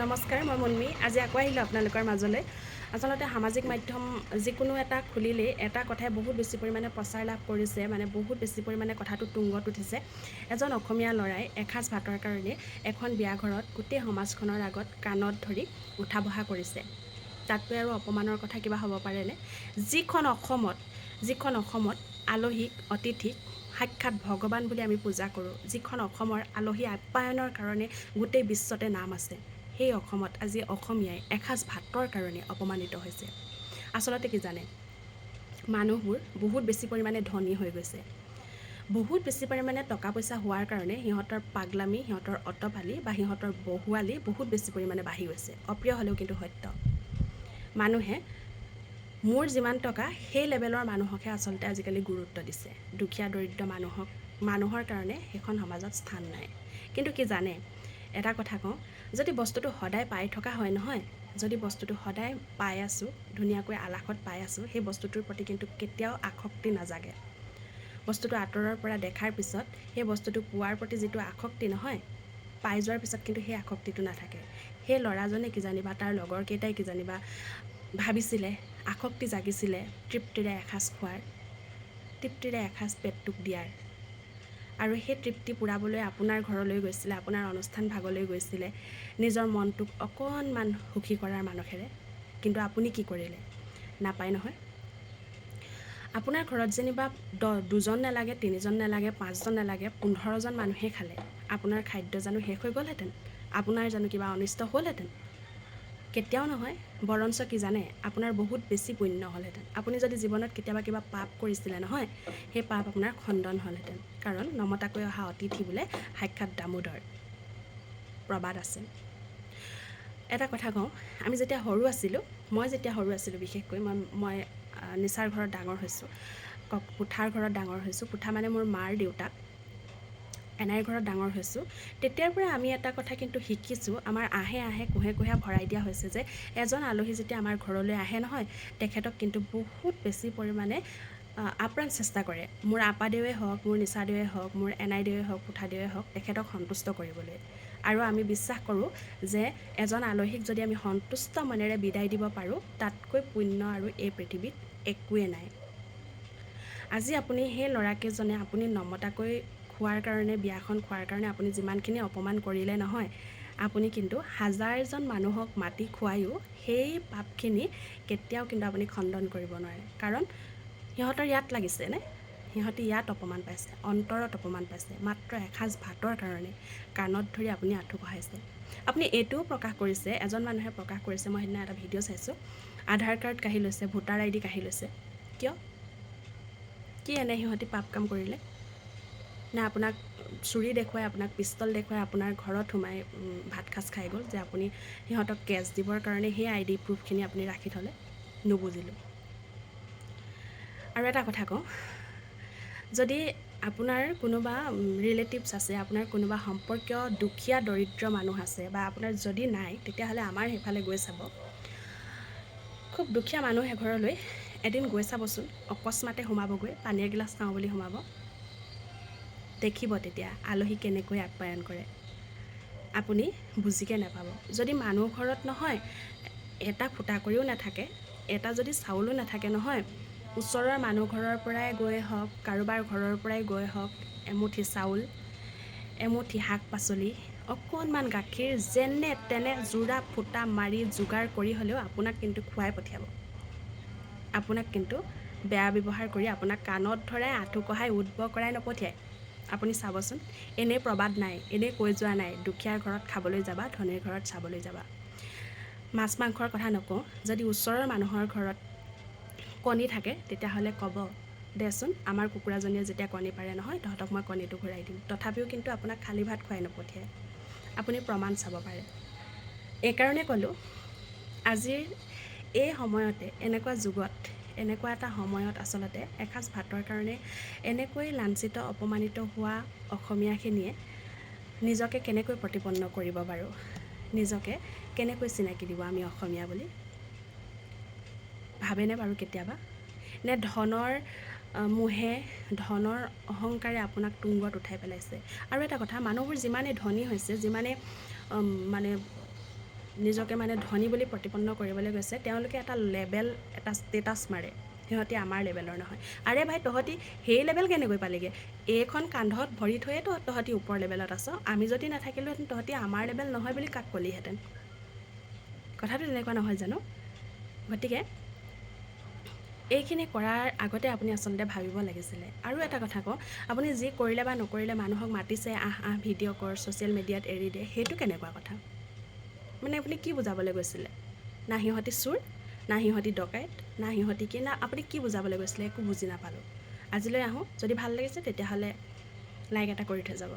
নমস্কাৰ, মই মুন্মি। আজি আকৌ আহিলোঁ আপোনালোকৰ মাজলৈ। আচলতে সামাজিক মাধ্যম যিকোনো এটা খুলিলেই এটা কথাই বহুত বেছি পৰিমাণে প্ৰচাৰ লাভ কৰিছে, মানে বহুত বেছি পৰিমাণে কথাটো তুংগত উঠিছে। এজন অসমীয়া ল'ৰাই এসাঁজ ভাতৰ কাৰণে এখন বিয়া ঘৰত গোটেই সমাজখনৰ আগত কাণত ধৰি উঠা বহা কৰিছে। তাতকৈ আৰু অপমানৰ কথা কিবা হ'ব পাৰেনে? যিখন অসমত আলহীক অতিথিক সাক্ষাৎ ভগৱান বুলি আমি পূজা কৰোঁ, যিখন অসমৰ আলহী আপ্যায়নৰ কাৰণে গোটেই বিশ্বতে নাম আছে, সেই অসমত আজি অসমীয়াই এসাঁজ ভাতৰ কাৰণে অপমানিত হৈছে। আচলতে কি জানে, মানুহবোৰ বহুত বেছি পৰিমাণে ধনী হৈ গৈছে। বহুত বেছি পৰিমাণে টকা পইচা হোৱাৰ কাৰণে সিহঁতৰ পাগলামি, সিহঁতৰ অটপালি বা সিহঁতৰ বহুৱালি বহুত বেছি পৰিমাণে বাঢ়ি গৈছে। অপ্ৰিয় হ'লেও কিন্তু সত্য। মানুহে মোৰ যিমান টকা সেই লেভেলৰ মানুহকহে আচলতে আজিকালি গুৰুত্ব দিছে। দুখীয়া দৰিদ্ৰ মানুহৰ কাৰণে সেইখন সমাজত স্থান নাই। কিন্তু কি জানে, এটা কথা কওঁ, যদি বস্তুটো সদায় পাই থকা হয় নহয়, যদি বস্তুটো সদায় পাই আছোঁ, ধুনীয়াকৈ আলাসত পাই আছোঁ, সেই বস্তুটোৰ প্ৰতি কিন্তু কেতিয়াও আসক্তি নাজাগে। বস্তুটো আঁতৰৰ পৰা দেখাৰ পিছত সেই বস্তুটো পোৱাৰ প্ৰতি যিটো আসক্তি নহয়, পাই যোৱাৰ পিছত কিন্তু সেই আসক্তিটো নাথাকে। সেই ল'ৰাজনে কিজানিবা, তাৰ লগৰকেইটাই কিজানিবা ভাবিছিলে, আসক্তি জাগিছিলে তৃপ্তিৰে এসাঁজ খোৱাৰ, তৃপ্তিৰে এসাঁজ পেটটোক দিয়াৰ, আৰু সেই তৃপ্তি পূৰাবলৈ আপোনাৰ ঘৰলৈ গৈছিলে, আপোনাৰ অনুষ্ঠান ভাগলৈ গৈছিলে, নিজৰ মনটোক অকণমান সুখী কৰাৰ মানসেৰে। কিন্তু আপুনি কি কৰিলে? নাপায় নহয়। আপোনাৰ ঘৰত যেনিবা দুজন নালাগে, তিনিজন নালাগে, 5জন নালাগে, 15জন মানুহে খালে, আপোনাৰ খাদ্য জানো শেষ হৈ গ'লহেঁতেন? আপোনাৰ জানো কিবা অনিষ্ট হ'লহেঁতেন? কেতিয়াও নহয়। বৰঞ্চ কি জানে, আপোনাৰ বহুত বেছি পুণ্য হ'লহেঁতেন। আপুনি যদি জীৱনত কেতিয়াবা কিবা পাপ কৰিছিলে নহয়, সেই পাপ আপোনাৰ খণ্ডন হ'লহেঁতেন। কাৰণ নমতাকৈ অহা অতিথি বোলে সাক্ষাৎ দামোদৰ, প্ৰবাদ আছে। এটা কথা কওঁ, মই যেতিয়া সৰু আছিলোঁ বিশেষকৈ মই নিচাৰ ঘৰত ডাঙৰ হৈছোঁ, পুঠাৰ ঘৰত ডাঙৰ হৈছোঁ। পুঠা মানে মোৰ মাৰ দেউতাক। এনাইৰ ঘৰত ডাঙৰ হৈছোঁ। তেতিয়াৰ পৰা আমি এটা কথা কিন্তু শিকিছোঁ, আমাৰ কোঁহে ভৰাই দিয়া হৈছে যে এজন আলহী যেতিয়া আমাৰ ঘৰলৈ আহে নহয়, তেখেতক কিন্তু বহুত বেছি পৰিমাণে আপ্ৰাণ চেষ্টা কৰে। মোৰ আপাদেৱে হওক, মোৰ নিচাদেৱে হওক, মোৰ এনাইদেৱে হওক, পুঠাদেৱে হওক, তেখেতক সন্তুষ্ট কৰিবলৈ। আৰু আমি বিশ্বাস কৰোঁ যে এজন আলহীক যদি আমি সন্তুষ্ট মনেৰে বিদায় দিব পাৰোঁ, তাতকৈ পুণ্য আৰু এই পৃথিৱীত একোৱেই নাই। আজি আপুনি সেই ল'ৰাকেইজনে আপুনি নমতাকৈ খোৱাৰ কাৰণে, বিয়াখন খোৱাৰ কাৰণে আপুনি যিমানখিনি অপমান কৰিলে নহয়, আপুনি কিন্তু হাজাৰজন মানুহক মাতি খুৱায়ো সেই পাপখিনি কেতিয়াও কিন্তু আপুনি খণ্ডন কৰিব নোৱাৰে। কাৰণ সিহঁতৰ ইয়াত লাগিছেনে? সিহঁতি ইয়াত অপমান পাইছে, অন্তৰত অপমান পাইছে, মাত্ৰ এসাঁজ ভাতৰ কাৰণে কাণত ধৰি আপুনি আঁঠু কঢ়াইছে। আপুনি এইটোও প্ৰকাশ কৰিছে, এজন মানুহে প্ৰকাশ কৰিছে, মই সেইদিনা এটা ভিডিঅ' চাইছোঁ, আধাৰ কাৰ্ড কাঢ়ি লৈছে, ভোটাৰ ID কাঢ়ি লৈছে। কিয়? কি এনে সিহঁতি পাপ কাম কৰিলে? নে আপোনাক চুৰি দেখুৱাই, আপোনাক পিষ্টল দেখুৱাই আপোনাৰ ঘৰত সোমাই ভাত সাঁজ খাই গ'ল, যে আপুনি সিহঁতক কেছ দিবৰ কাৰণে সেই ID প্ৰুফখিনি আপুনি ৰাখি থ'লে? নুবুজিলোঁ। আৰু এটা কথা কওঁ, যদি আপোনাৰ কোনোবা ৰিলেটিভছ আছে, আপোনাৰ কোনোবা সম্পৰ্কীয় দুখীয়া দৰিদ্ৰ মানুহ আছে, বা আপোনাৰ যদি নাই, তেতিয়াহ'লে আমাৰ সেইফালে গৈ চাব, খুব দুখীয়া মানুহ এঘৰলৈ এদিন গৈ চাবচোন। অকস্মাতে সোমাবগৈ, পানী এগিলাচ খাওঁ বুলি সোমাব। দেখিব তেতিয়া আলহী কেনেকৈ আপ্যায়ন কৰে, আপুনি বুজিকৈ নাপাব। যদি মানুহ ঘৰত নহয় এটা ফুটা কৰিও নাথাকে, এটা যদি চাউলো নাথাকে নহয়, ওচৰৰ মানুহ ঘৰৰ পৰাই গৈ হওক, কাৰোবাৰ ঘৰৰ পৰাই গৈ হওক, এমুঠি চাউল, এমুঠি শাক পাচলি, অকণমান গাখীৰ, যেনে তেনে যোৰা ফুটা মাৰি যোগাৰ কৰি হ'লেও আপোনাক কিন্তু খুৱাই পঠিয়াব। আপোনাক কিন্তু বেয়া ব্যৱহাৰ কৰি, আপোনাক কাণত ধৰাই, আঁঠু কঢ়াই, উদ্ব কৰাই নপঠিয়ায়। আপুনি চাবচোন, এনেই প্ৰবাদ নাই, এনেই কৈ যোৱা নাই, দুখীয়াৰ ঘৰত খাবলৈ যাবা, ধনীৰ ঘৰত চাবলৈ যাবা। মাছ মাংসৰ কথা নকওঁ, যদি ওচৰৰ মানুহৰ ঘৰত কণী থাকে, তেতিয়াহ'লে ক'ব, দেচোন আমাৰ কুকুৰাজনীয়ে যেতিয়া কণী পাৰে নহয়, তহঁতক মই কণীটো ঘূৰাই দিম। তথাপিও কিন্তু আপোনাক খালী ভাত খুৱাই নপঠিয়ায়। আপুনি প্ৰমাণ চাব পাৰে। এইকাৰণে ক'লোঁ, আজিৰ এই সময়তে, এনেকুৱা যুগত, এনেকুৱা এটা সময়ত আচলতে এসাঁজ ভাতৰ কাৰণে এনেকৈ লাঞ্ছিত, অপমানিত হোৱা অসমীয়াখিনিয়ে নিজকে কেনেকৈ প্ৰতিপন্ন কৰিব বাৰু? নিজকে কেনেকৈ চিনাকি দিব আমি অসমীয়া বুলি? ভাবেনে বাৰু কেতিয়াবা? নে ধনৰ মোহে, ধনৰ অহংকাৰে আপোনাক তুংগত উঠাই পেলাইছে? আৰু এটা কথা, মানুহবোৰ যিমানে ধনী হৈছে, যিমানে মানে নিজকে মানে ধনী বুলি প্ৰতিপন্ন কৰিবলৈ গৈছে, তেওঁলোকে এটা লেবেল, এটা ষ্টেটাছ মাৰে, সিহঁতি আমাৰ লেভেলৰ নহয়। আৰে ভাই, তহঁতি সেই লেভেল কেনেকৈ পালিগৈ? এইখন কান্ধত ভৰি থৈয়েতো তহঁতি ওপৰ লেভেলত আছ। আমি যদি নাথাকিলোহেঁতেন তহঁতি আমাৰ লেভেল নহয় বুলি কাক ক'লিহেঁতেন? কথাটো তেনেকুৱা নহয় জানো? গতিকে এইখিনি কৰাৰ আগতে আপুনি আচলতে ভাবিব লাগিছিলে। আৰু এটা কথা কওঁ, আপুনি যি কৰিলে বা নকৰিলে, মানুহক মাতিছে আহ ভিডিঅ' কৰ, ছ'চিয়েল মিডিয়াত এৰি দে, সেইটো কেনেকুৱা কথা? মানে আপুনি কি বুজাবলৈ গৈছিলে? না সিহঁতি চোৰ, না সিহঁতি ডকাইত, না সিহঁতি কি, না আপুনি কি বুজাবলৈ গৈছিলে? একো বুজি নাপালোঁ। আজিলৈ আহোঁ, যদি ভাল লাগিছে তেতিয়াহ'লে লাইক এটা কৰি থৈ যাব।